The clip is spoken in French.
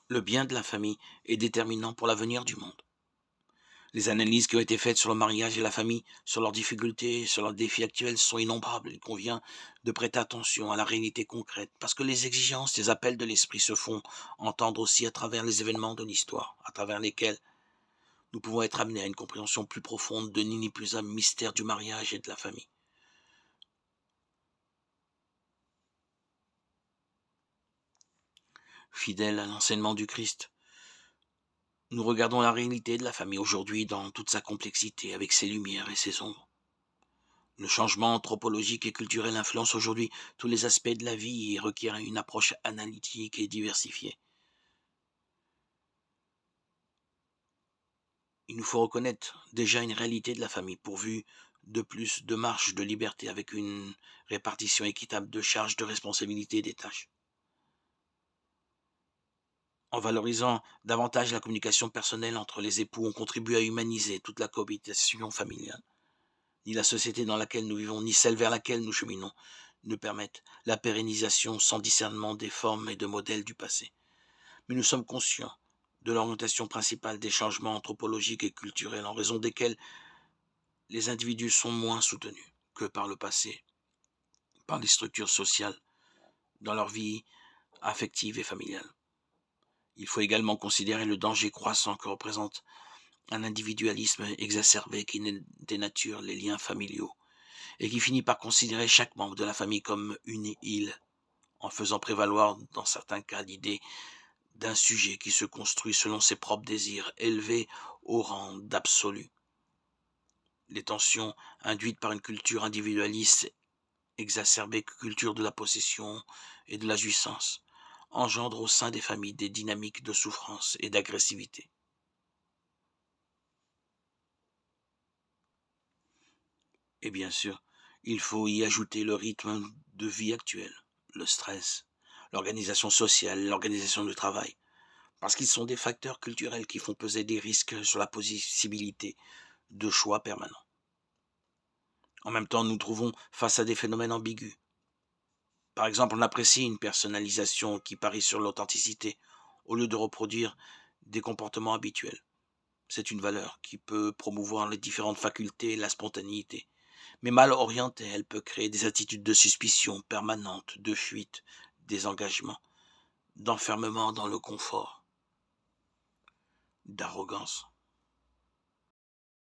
Le bien de la famille est déterminant pour l'avenir du monde. Les analyses qui ont été faites sur le mariage et la famille, sur leurs difficultés, sur leurs défis actuels sont innombrables. Il convient de prêter attention à la réalité concrète, parce que les exigences, les appels de l'esprit se font entendre aussi à travers les événements de l'histoire, à travers lesquels nous pouvons être amenés à une compréhension plus profonde de ni plus un mystère du mariage et de la famille. Fidèle à l'enseignement du Christ, nous regardons la réalité de la famille aujourd'hui dans toute sa complexité, avec ses lumières et ses ombres. Le changement anthropologique et culturel influence aujourd'hui tous les aspects de la vie et requiert une approche analytique et diversifiée. Il nous faut reconnaître déjà une réalité de la famille pourvue de plus de marge de liberté avec une répartition équitable de charges, de responsabilités et des tâches. En valorisant davantage la communication personnelle entre les époux, on contribue à humaniser toute la cohabitation familiale. Ni la société dans laquelle nous vivons, ni celle vers laquelle nous cheminons ne permettent la pérennisation sans discernement des formes et de modèles du passé. Mais nous sommes conscients de l'orientation principale des changements anthropologiques et culturels en raison desquels les individus sont moins soutenus que par le passé, par les structures sociales, dans leur vie affective et familiale. Il faut également considérer le danger croissant que représente un individualisme exacerbé qui dénature les liens familiaux et qui finit par considérer chaque membre de la famille comme une île, en faisant prévaloir dans certains cas l'idée d'un sujet qui se construit selon ses propres désirs, élevé au rang d'absolu. Les tensions induites par une culture individualiste exacerbée, culture de la possession et de la jouissance, engendrent au sein des familles des dynamiques de souffrance et d'agressivité. Et bien sûr, il faut y ajouter le rythme de vie actuel, le stress, l'organisation sociale, l'organisation du travail, parce qu'ils sont des facteurs culturels qui font peser des risques sur la possibilité de choix permanents. En même temps, nous nous trouvons face à des phénomènes ambigus. Par exemple, on apprécie une personnalisation qui parie sur l'authenticité au lieu de reproduire des comportements habituels. C'est une valeur qui peut promouvoir les différentes facultés et la spontanéité. Mais mal orientée, elle peut créer des attitudes de suspicion permanente, de fuite, désengagement, d'enfermement dans le confort, d'arrogance.